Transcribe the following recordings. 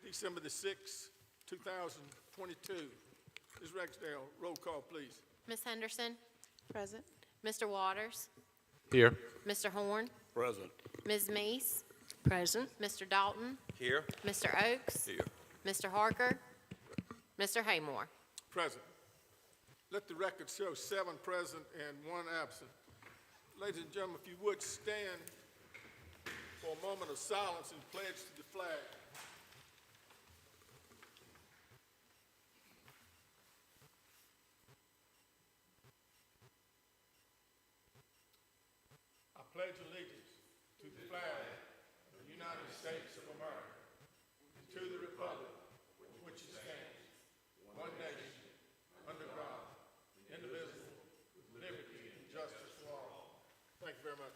December the 6th, 2022. Ms. Rexdale, roll call, please. Ms. Henderson? Present. Mr. Waters? Here. Mr. Horn? Present. Ms. Meese? Present. Mr. Dalton? Here. Mr. Oakes? Here. Mr. Harker? Mr. Haymore? Present. Let the record show 7 present and 1 absent. Ladies and gentlemen, if you would stand for a moment of silence and pledge to the flag. I pledge allegiance to the flag of the United States of America, and to the republic for which it stands, one nation, under God, indivisible, with liberty and justice for all. Thank you very much.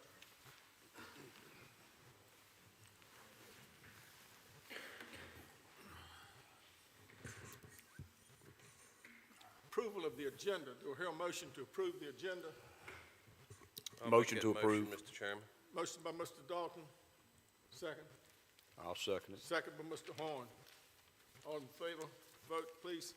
Approval of the agenda. Do I hear a motion to approve the agenda? Motion to approve. Mr. Chairman. Motion by Mr. Dalton. Second. I'll second it. Second by Mr. Horn. All in favor, vote please.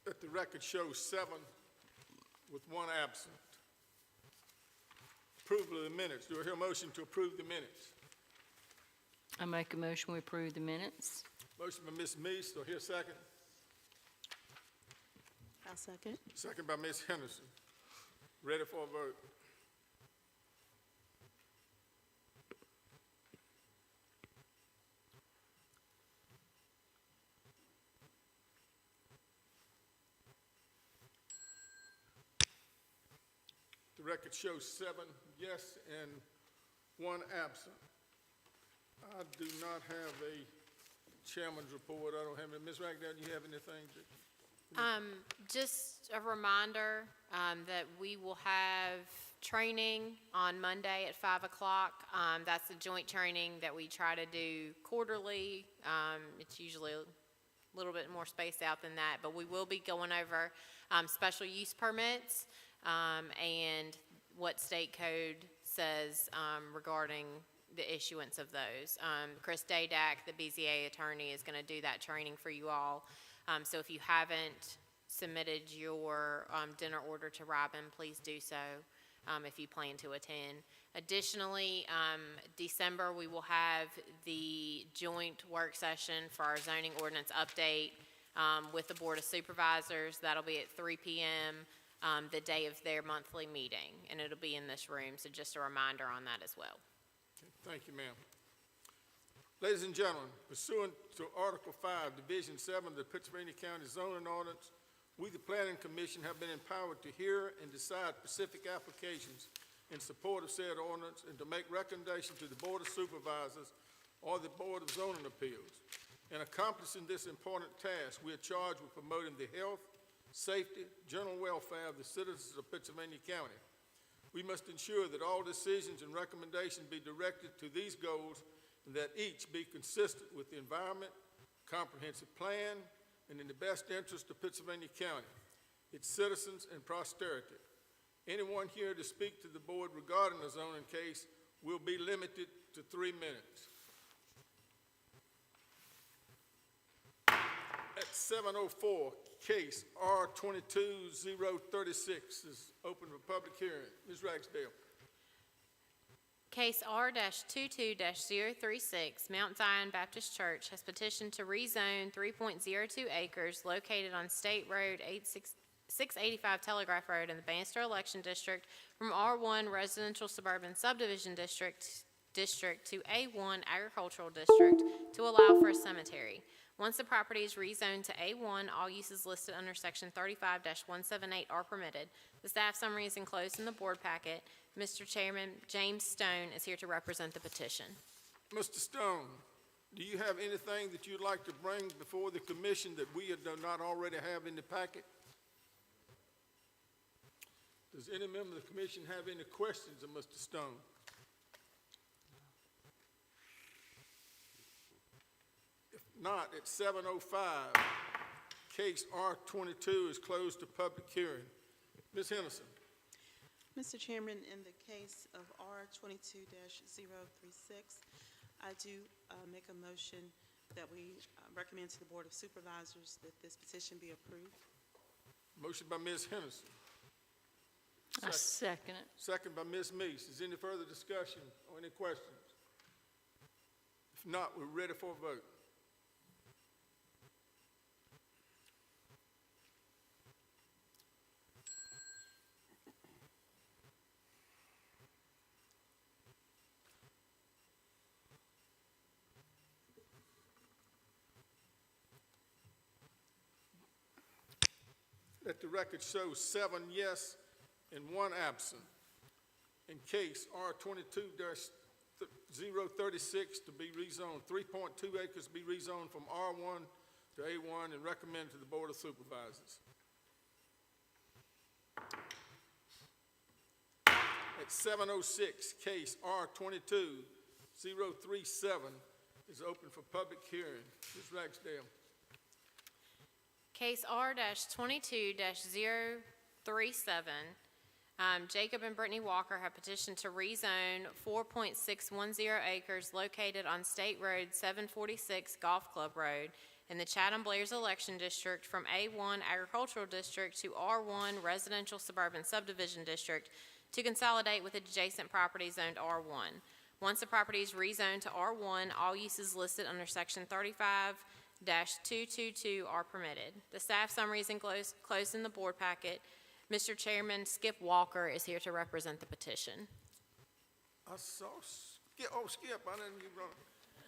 Let the record show 7 with 1 absent. Approval of the minutes. Do I hear a motion to approve the minutes? I make a motion we approve the minutes. Motion by Ms. Meese. Do I hear a second? I'll second. Second by Ms. Henderson. Ready for a vote. The record shows 7 yes and 1 absent. I do not have a chairman's report. I don't have it. Ms. Ragdale, do you have anything? Just a reminder that we will have training on Monday at 5 o'clock. That's a joint training that we try to do quarterly. It's usually a little bit more spaced out than that, but we will be going over special use permits and what state code says regarding the issuance of those. Chris Dadak, the BZA attorney, is going to do that training for you all. So if you haven't submitted your dinner order to Robin, please do so if you plan to attend. Additionally, December we will have the joint work session for our zoning ordinance update with the Board of Supervisors. That'll be at 3 p.m. The day of their monthly meeting, and it'll be in this room, so just a reminder on that as well. Thank you, ma'am. Ladies and gentlemen, pursuant to Article 5, Division 7 of the Pittsylvania County Zoning Ordinance, we, the Planning Commission, have been empowered to hear and decide specific applications in support of said ordinance and to make recommendations to the Board of Supervisors or the Board of Zoning Appeals. In accomplishing this important task, we are charged with promoting the health, safety, general welfare of the citizens of Pittsylvania County. We must ensure that all decisions and recommendations be directed to these goals and that each be consistent with the environment, comprehensive plan, and in the best interest of Pittsylvania County, its citizens, and posterity. Anyone here to speak to the board regarding the zoning case will be limited to 3 minutes. At 7:04, case R-22-036 is open for public hearing. Ms. Ragsdale. Case R-22-036, Mount Zion Baptist Church has petitioned to rezone 3.02 acres located on State Road 685 Telegraph Road in the Bannister Election District from R1 Residential Suburban Subdivision District to A1 Agricultural District to allow for a cemetery. Once the property is rezoned to A1, all uses listed under Section 35-178 are permitted. The staff summary is enclosed in the board packet. Mr. Chairman, James Stone is here to represent the petition. Mr. Stone, do you have anything that you'd like to bring before the commission that we do not already have in the packet? Does any member of the commission have any questions of Mr. Stone? not, at 7:05, case R22 is closed to public hearing. Ms. Henderson. Mr. Chairman, in the case of R22-036, I do make a motion that we recommend to the Board of Supervisors that this petition be approved. Motion by Ms. Henderson. I second it. Second by Ms. Meese. Is there any further discussion or any questions? If not, we're ready for a vote. Let the record show 7 yes and 1 absent. In case R22-036 to be rezoned, 3.2 acres to be rezoned from R1 to A1 and recommended to the Board of Supervisors. At 7:06, case R22-037 is open for public hearing. Ms. Ragsdale. Case R-22-037, Jacob and Brittany Walker have petitioned to rezone 4.610 acres located on State Road 746 Golf Club Road in the Chatham Blair's election district from A1 Agricultural District to R1 Residential Suburban Subdivision District to consolidate with adjacent properties zoned R1. Once the property is rezoned to R1, all uses listed under Section 35-222 are permitted. The staff summary is enclosed in the board packet. Mr. Chairman, Skip Walker is here to represent the petition. I saw Skip. Oh, Skip, I didn't get wrong.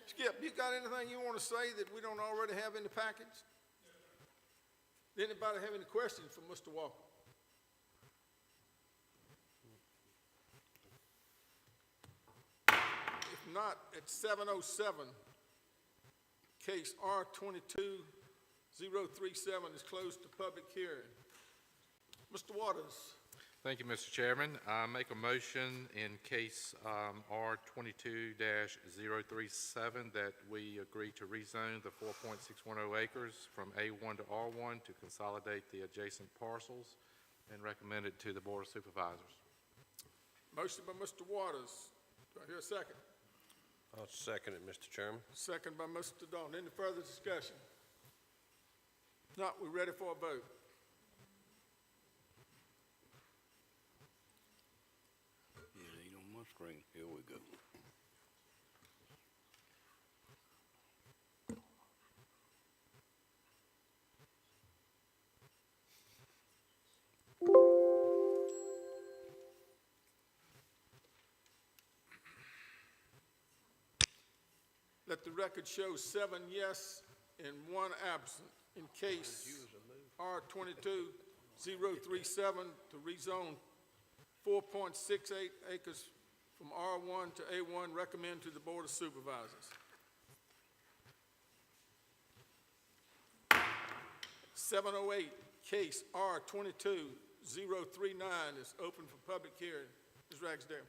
Skip, you got anything you want to say that we don't already have in the package? Does anybody have any questions for Mr. Walker? If not, at 7:07, case R22-037 is closed to public hearing. Mr. Waters. Thank you, Mr. Chairman. I make a motion in case R22-037 that we agree to rezone the 4.610 acres from A1 to R1 to consolidate the adjacent parcels and recommend it to the Board of Supervisors. Motion by Mr. Waters. Do I hear a second? I'll second it, Mr. Chairman. Second by Mr. Dalton. Any further discussion? If not, we're ready for a vote. Yeah, ain't on my screen. Here we go. Let the record show 7 yes and 1 absent. In case R22-037 to rezone 4.68 acres from R1 to A1, recommend to the Board of Supervisors. 7:08, case R22-039 is open for public hearing. Ms. Ragsdale.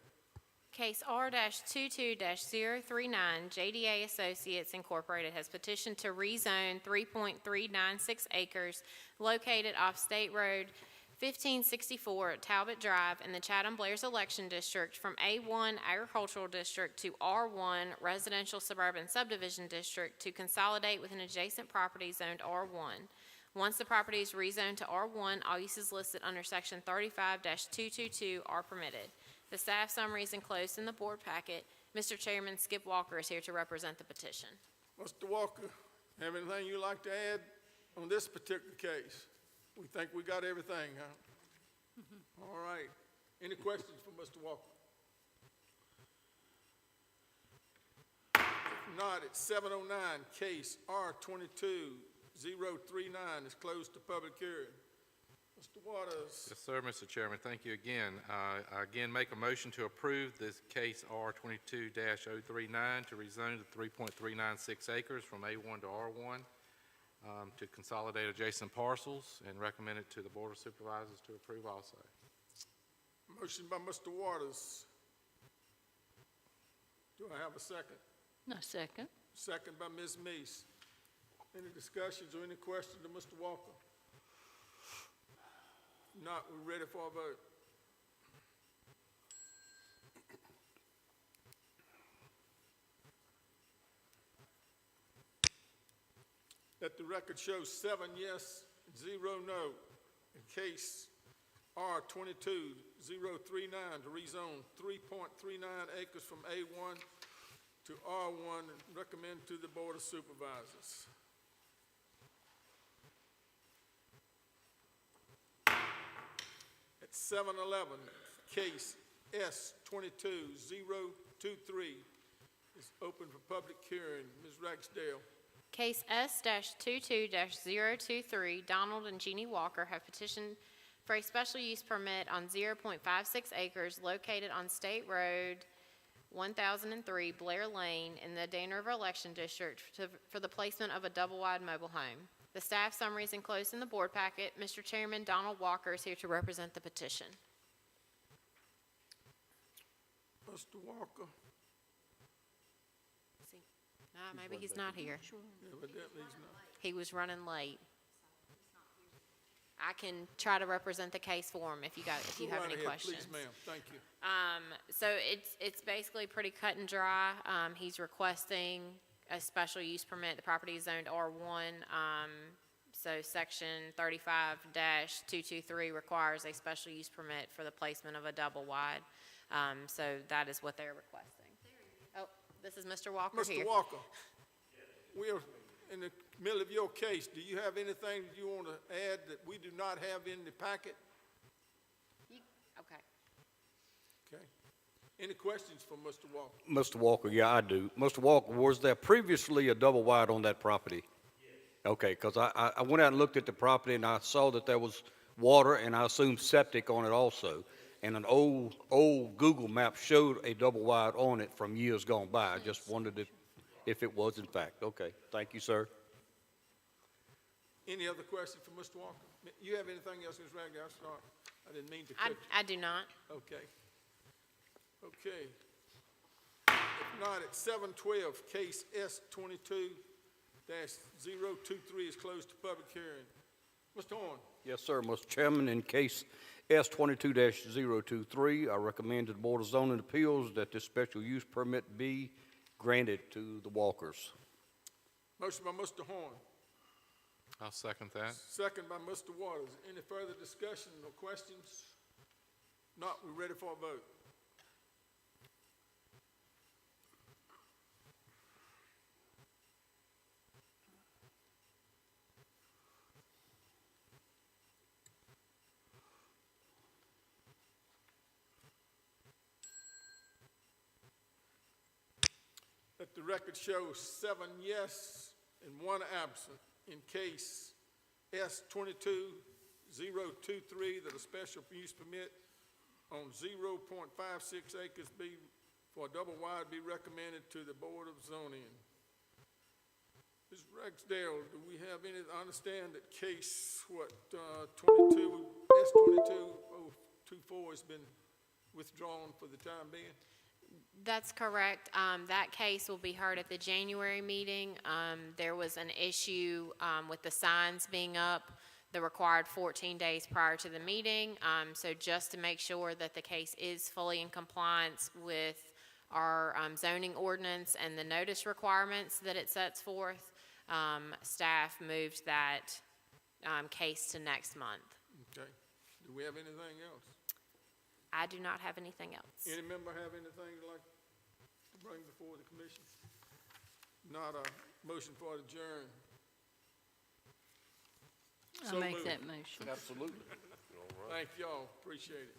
Case R-22-039, JDA Associates Incorporated has petitioned to rezone 3.396 acres located off State Road 1564 at Talbot Drive in the Chatham Blair's election district from A1 Agricultural District to R1 Residential Suburban Subdivision District to consolidate with an adjacent property zoned R1. Once the property is rezoned to R1, all uses listed under Section 35-222 are permitted. The staff summary is enclosed in the board packet. Mr. Chairman, Skip Walker is here to represent the petition. Mr. Walker, have anything you'd like to add on this particular case? We think we got everything, huh? All right. Any questions for Mr. Walker? If not, at 7:09, case R22-039 is closed to public hearing. Mr. Waters. Yes, sir, Mr. Chairman. Thank you again. I again make a motion to approve this case R22-039 to rezone the 3.396 acres from A1 to R1 to consolidate adjacent parcels and recommend it to the Board of Supervisors to approve also. Motion by Mr. Waters. Do I have a second? No, second. Second by Ms. Meese. Any discussions or any questions to Mr. Walker? Not, we're ready for a vote. Let the record show 7 yes, 0 no. In case R 22-039 to rezone 3.39 acres from A1 to R1 and recommend to the Board of Supervisors. At 7:11, case S 22-023 is open for public hearing. Ms. Ragsdale. Case S-22-023, Donald and Jeannie Walker have petitioned for a special use permit on 0.56 acres located on State Road 1003 Blair Lane in the Dane River Election District for the placement of a double-wide mobile home. The staff summary is enclosed in the board packet. Mr. Chairman, Donald Walker is here to represent the petition. Mr. Walker. Maybe he's not here. Evidently he's not. He was running late. I can try to represent the case for him if you have any questions. Please, ma'am. Thank you. So it's basically pretty cut and dry. He's requesting a special use permit. The property is zoned R1. So section 35-223 requires a special use permit for the placement of a double wide. So that is what they're requesting. Oh, this is Mr. Walker here. Mr. Walker, we are in the middle of your case. Do you have anything that you want to add that we do not have in the packet? Okay. Okay. Any questions for Mr. Walker? Mr. Walker, yeah, I do. Mr. Walker, was there previously a double wide on that property? Yes. Okay, because I went out and looked at the property, and I saw that there was water, and I assumed septic on it also. And an old Google map showed a double wide on it from years gone by. I just wondered if it was in fact. Okay, thank you, sir. Any other questions for Mr. Walker? You have anything else, Ms. Ragley? I'm sorry. I didn't mean to cut you. I do not. Okay. Okay. If not, at 7:12, case S 22-023 is closed to public hearing. Mr. Horn. Yes, sir, Mr. Chairman, in case S 22-023, I recommend to the Board of Zoning Appeals that this special use permit be granted to the Walkers. Motion by Mr. Horn. I'll second that. Second by Mr. Waters. Any further discussion or questions? Not, we're ready for a vote. Let the record show 7 yes and 1 absent. In case S 22-023, that a special use permit on 0.56 acres for a double wide be recommended to the Board of Zoning. Ms. Ragsdale, do we have any, I understand that case, S 22-024 has been withdrawn for the time being? That's correct. That case will be heard at the January meeting. There was an issue with the signs being up, the required 14 days prior to the meeting. So just to make sure that the case is fully in compliance with our zoning ordinance and the notice requirements that it sets forth, staff moved that case to next month. Okay. Do we have anything else? I do not have anything else. Any member have anything they'd like to bring before the commission? Not a motion for adjourn. I'll make that motion. Absolutely. Thank y'all, appreciate it.